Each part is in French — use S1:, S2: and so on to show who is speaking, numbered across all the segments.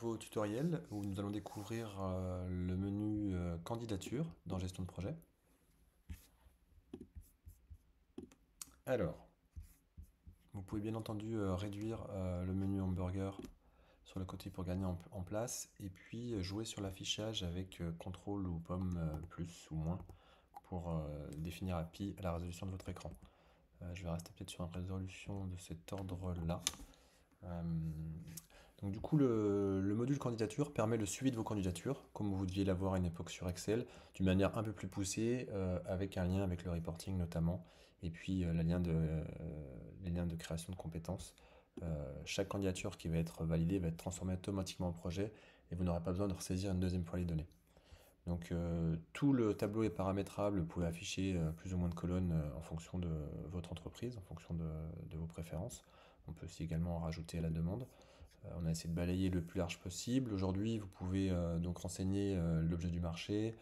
S1: nouveau tutoriel où nous allons découvrir le menu candidature dans gestion de projet. Alors, vous pouvez bien entendu réduire le menu hamburger sur le côté pour gagner en place et puis jouer sur l'affichage avec CTRL ou pomme plus ou moins pour définir API à la résolution de votre écran. Je vais rester peut-être sur une résolution de cet ordre-là. Euh, donc du coup, le module candidature permet le suivi de vos candidatures, comme vous deviez l'avoir à une époque sur Excel, d'une manière un peu plus poussée, avec un lien avec le reporting notamment, et puis les liens de création de compétences. Chaque candidature qui va être validée va être transformée automatiquement en projet, et vous n'aurez pas besoin de ressaisir une deuxième fois les données. Donc tout le tableau est paramétrable, vous pouvez afficher plus ou moins de colonnes en fonction de votre entreprise, en fonction de vos préférences. On peut aussi également en rajouter à la demande. On a essayé de balayer le plus large possible. Aujourd'hui, vous pouvez donc renseigner l'objet du marché,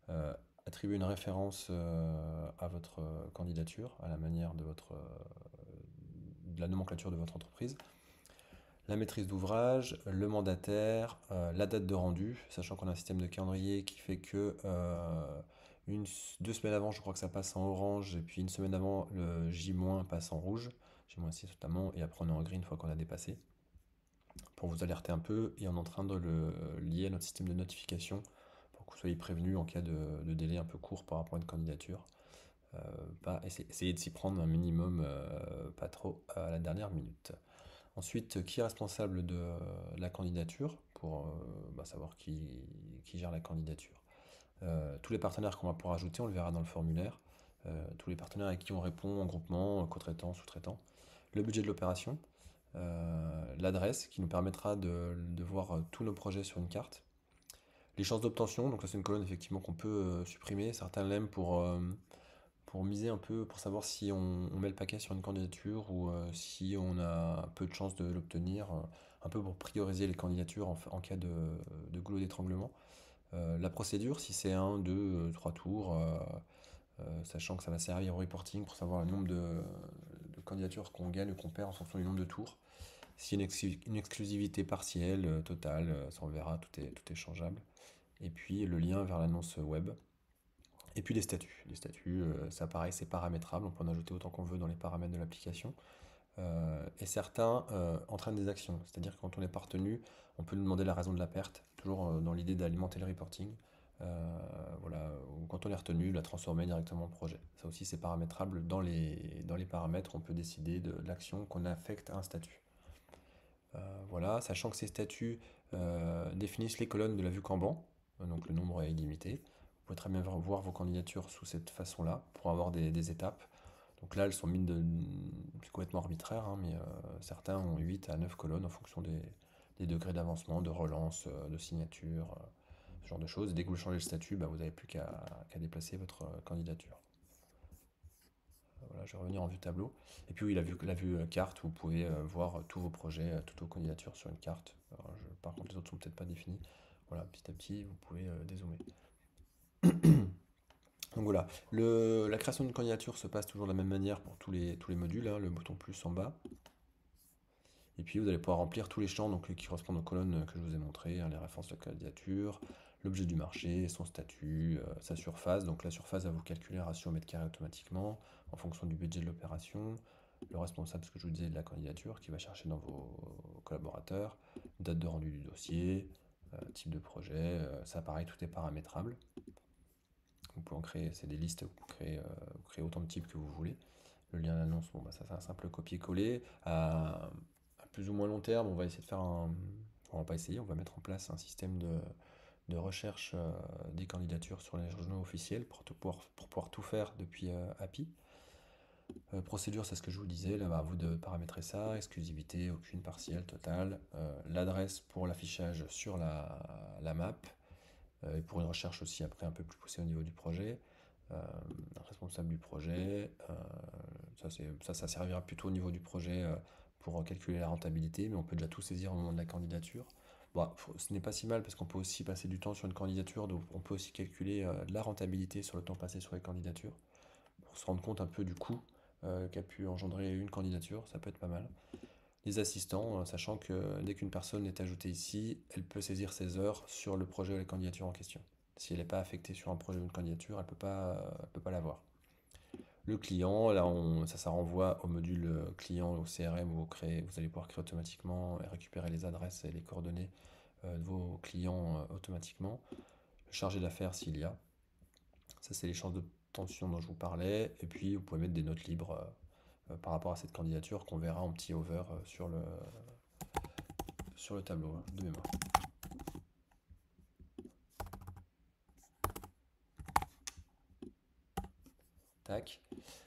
S1: euh, attribuer une référence à votre candidature, à la manière de la nomenclature de votre entreprise, la maîtrise d'ouvrage, le mandataire, la date de rendu, sachant qu'on a un système de calendrier qui fait que 2 semaines avant, je crois que ça passe en orange, et puis une semaine avant, le J- passe en rouge, J-6 notamment, et après on est en gris une fois qu'on a dépassé, pour vous alerter un peu, et on est en train de le lier à notre système de notification pour que vous soyez prévenu en cas de délai un peu court par rapport à une candidature. Essayer de s'y prendre un minimum, pas trop à la dernière minute. Ensuite, qui est responsable de la candidature pour savoir qui gère la candidature. Tous les partenaires qu'on va pouvoir ajouter, on le verra dans le formulaire. Tous les partenaires avec qui on répond en groupement, co-traitant, sous-traitant. Le budget de l'opération, l'adresse qui nous permettra de voir tous nos projets sur une carte. Les chances d'obtention, donc là c'est une colonne effectivement qu'on peut supprimer. Certains l'aiment pour miser un peu, pour savoir si on met le paquet sur une candidature ou si on a peu de chances de l'obtenir, un peu pour prioriser les candidatures en cas de goulot d'étranglement. La procédure, si c'est un, deux, trois tours, sachant que ça va servir au reporting pour savoir le nombre de candidatures qu'on gagne ou qu'on perd en fonction du nombre de tours. Si une exclusivité partielle, totale, ça on verra, tout est changeable. Et puis le lien vers l'annonce web. Et puis les statuts. Les statuts, ça pareil, c'est paramétrable, on peut en ajouter autant qu'on veut dans les paramètres de l'application. Et certains entraînent des actions, c'est-à-dire que quand on n'est pas retenu, on peut nous demander la raison de la perte, toujours dans l'idée d'alimenter le reporting. Voilà, ou quand on est retenu, la transformer directement en projet. Ça aussi, c'est paramétrable dans les paramètres, on peut décider de l'action qu'on affecte à un statut. Voilà, sachant que ces statuts définissent les colonnes de la vue Kanban, donc le nombre est illimité. Vous pouvez très bien voir vos candidatures sous cette façon-là pour avoir des étapes. Donc là, elles sont c'est complètement arbitraire, hein, mais certains ont 8 à 9 colonnes en fonction des degrés d'avancement, de relance, de signature, ce genre de choses. Et dès que vous changez le statut, vous n'avez plus qu'à déplacer votre candidature. Voilà, je vais revenir en vue tableau. Et puis oui, la vue carte, vous pouvez voir tous vos projets, toutes vos candidatures sur une carte. Alors, par contre, les autres sont peut-être pas définis. Voilà, petit à petit, vous pouvez dézoomer. Donc voilà, la création d'une candidature se passe toujours de la même manière pour tous les modules, hein, le bouton plus en bas. Et puis vous allez pouvoir remplir tous les champs donc, qui correspondent aux colonnes que je vous ai montrées, hein, les références de la candidature, l'objet du marché, son statut, sa surface. Donc la surface va vous calculer un ratio au mètre carré automatiquement en fonction du budget de l'opération. Le responsable, ce que je vous disais, de la candidature qui va chercher dans vos collaborateurs, date de rendu du dossier, type de projet, ça pareil, tout est paramétrable. Vous pouvez en créer, c'est des listes, vous créez autant de types que vous voulez. Le lien d'annonce, bon, ça c'est un simple copier-coller. À plus ou moins long terme, on va essayer de faire un. On va pas essayer, on va mettre en place un système de recherche des candidatures sur les journaux officiels pour pouvoir tout faire depuis API. Procédure, c'est ce que je vous disais, là, à vous de paramétrer ça, exclusivité, aucune, partielle, totale. L'adresse pour l'affichage sur la map, et pour une recherche aussi après un peu plus poussée au niveau du projet. Responsable du projet, ça servira plutôt au niveau du projet pour calculer la rentabilité, mais on peut déjà tout saisir au moment de la candidature. Bon, ce n'est pas si mal parce qu'on peut aussi passer du temps sur une candidature, donc on peut aussi calculer la rentabilité sur le temps passé sur les candidatures, pour se rendre compte un peu du coût qu'a pu engendrer une candidature, ça peut être pas mal. les assistants, sachant que dès qu'une personne est ajoutée ici, elle peut saisir ses heures sur le projet ou la candidature en question. Si elle n'est pas affectée sur un projet ou une candidature, elle peut pas l'avoir. Le client, là, ça renvoie au module client, au CRM, où vous allez pouvoir créer automatiquement et récupérer les adresses et les coordonnées de vos clients automatiquement. Le chargé d'affaires s'il y a. Ça, c'est les chances d'obtention dont je vous parlais. Et puis, vous pouvez mettre des notes libres par rapport à cette candidature qu'on verra en petit over sur le tableau de mémoire. Tac.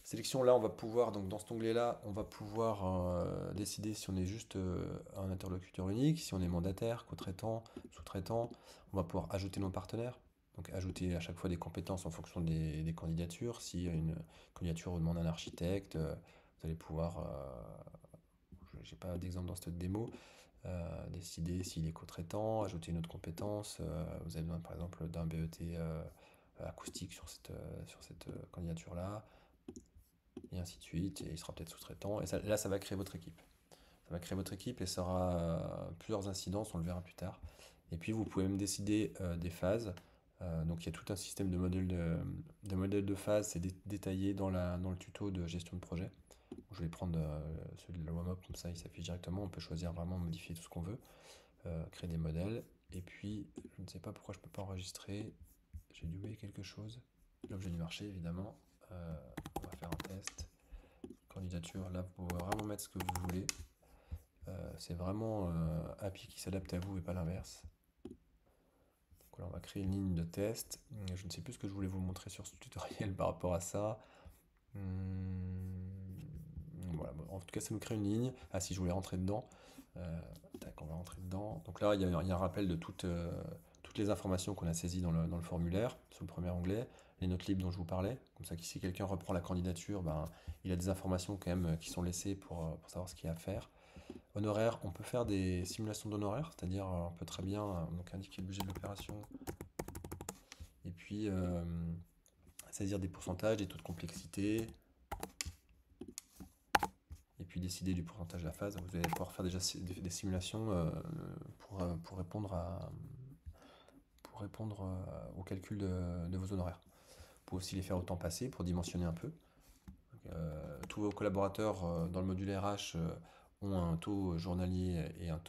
S1: Sélection, là, on va pouvoir, donc dans cet onglet-là, on va pouvoir décider si on est juste un interlocuteur unique, si on est mandataire, co-traitant, sous-traitant. On va pouvoir ajouter nos partenaires, donc ajouter à chaque fois des compétences en fonction des candidatures. Si une candidature vous demande un architecte, vous allez pouvoir, j'ai pas d'exemple dans cette démo, décider s'il est co-traitant, ajouter une autre compétence. Vous avez besoin par exemple d'un BET acoustique sur cette candidature-là, et ainsi de suite, et il sera peut-être sous-traitant. Et là, ça va créer votre équipe. Ça va créer votre équipe et ça aura plusieurs incidences, on le verra plus tard. Et puis vous pouvez même décider des phases. Donc il y a tout un système de modèles de phases, c'est détaillé dans le tuto de gestion de projet. Je vais prendre celui de la WAMOP, comme ça il s'affiche directement, on peut choisir vraiment modifier tout ce qu'on veut, créer des modèles. Et puis, je ne sais pas pourquoi je ne peux pas enregistrer, j'ai dû oublier quelque chose. L'objet du marché, évidemment. On va faire un test. Candidature, là vous pouvez vraiment mettre ce que vous voulez. C'est vraiment API qui s'adapte à vous et pas l'inverse. Donc là, on va créer une ligne de test. Je ne sais plus ce que je voulais vous montrer sur ce tutoriel par rapport à ça. Voilà. En tout cas, ça nous crée une ligne. Ah, si je voulais rentrer dedans. Tac, on va rentrer dedans. Donc là, il y a un rappel de toutes les informations qu'on a saisies dans le formulaire, sur le premier onglet, les notes libres dont je vous parlais. Comme ça, si quelqu'un reprend la candidature, ben, il a des informations quand même qui sont laissées pour savoir ce qu'il y a à faire. Honoraires, on peut faire des simulations d'honoraires, c'est-à-dire on peut très bien donc indiquer le budget de l'opération et puis saisir des pourcentages, des taux de complexité, et puis décider du pourcentage de la phase. Vous allez pouvoir faire déjà des simulations pour répondre au calcul de vos honoraires. Vous pouvez aussi les faire au temps passé pour dimensionner un peu. Tous vos collaborateurs dans le module RH ont un taux journalier et un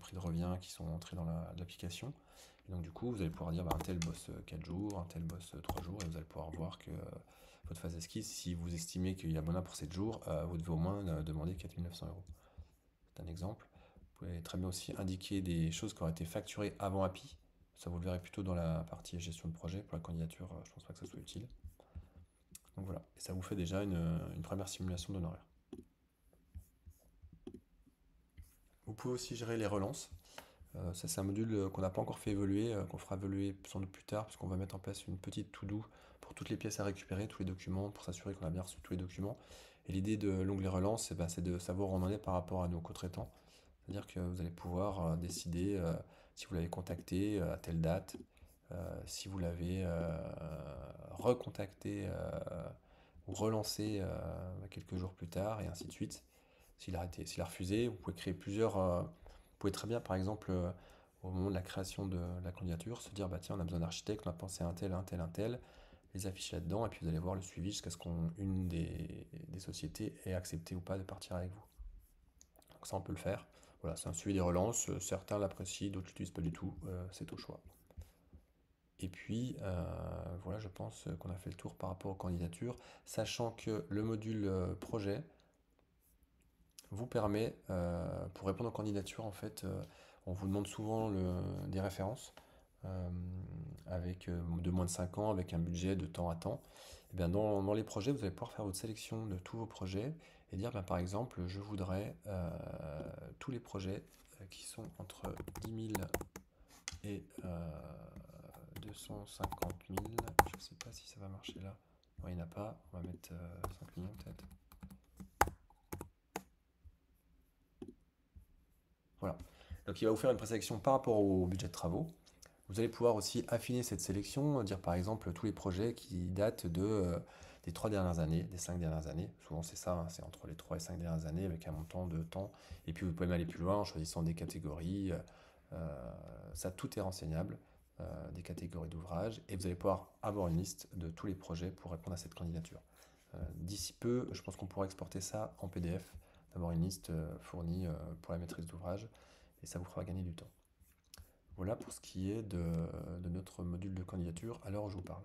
S1: prix de revient qui sont entrés dans l'application. Et donc du coup, vous allez pouvoir dire un tel bosse 4 jours, un tel bosse 3 jours, et vous allez pouvoir voir que votre phase esquisse, si vous estimez qu'il y a besoin pour 7 jours, vous devez au moins demander 4 900 euros. C'est un exemple. Vous pouvez très bien aussi indiquer des choses qui auraient été facturées avant API. Ça, vous le verrez plutôt dans la partie gestion de projet. Pour la candidature, je ne pense pas que ça soit utile. Donc voilà, et ça vous fait déjà une première simulation d'honoraires. Vous pouvez aussi gérer les relances. Ça, c'est un module qu'on n'a pas encore fait évoluer, qu'on fera évoluer sans doute plus tard, parce qu'on va mettre en place une petite to-do pour toutes les pièces à récupérer, tous les documents, pour s'assurer qu'on a bien reçu tous les documents. Et l'idée de l'onglet relance, c'est de savoir où on en est par rapport à nos co-traitants. C'est-à-dire que vous allez pouvoir décider si vous l'avez contacté à telle date, si vous l'avez recontacté ou relancé quelques jours plus tard, et ainsi de suite. S'il a refusé, vous pouvez créer vous pouvez très bien, par exemple, au moment de la création de la candidature, se dire, bah tiens, on a besoin d'architecte, on a pensé à un tel, un tel, un tel, les afficher là-dedans, et puis vous allez voir le suivi jusqu'à ce qu'une des sociétés ait accepté ou pas de partir avec vous. Donc ça, on peut le faire. Voilà, c'est un suivi des relances. Certains l'apprécient, d'autres l'utilisent pas du tout. C'est au choix. Et puis, voilà, je pense qu'on a fait le tour par rapport aux candidatures, sachant que le module projet vous permet, pour répondre aux candidatures, en fait, on vous demande souvent des références avec de moins de 5 ans, avec un budget de temps à temps. Et bien dans les projets, vous allez pouvoir faire votre sélection de tous vos projets et dire, ben, par exemple, je voudrais tous les projets qui sont entre 10 000 et 250 000. Je ne sais pas si ça va marcher là. Non, il n'y en a pas. On va mettre 5 millions peut-être. Voilà. Donc il va vous faire une présélection par rapport au budget de travaux. Vous allez pouvoir aussi affiner cette sélection, dire par exemple tous les projets qui datent des des 3 dernières années, des 5 dernières années. Souvent c'est ça, hein, c'est entre les 3 et 5 dernières années avec un montant de temps. Et puis vous pouvez même aller plus loin en choisissant des catégories. Ça, tout est renseignable, des catégories d'ouvrages. Et vous allez pouvoir avoir une liste de tous les projets pour répondre à cette candidature. D'ici peu, je pense qu'on pourra exporter ça en PDF, d'avoir une liste fournie pour la maîtrise d'ouvrage. Et ça vous fera gagner du temps. Voilà pour ce qui est de notre module de candidature à l'heure où je vous parle.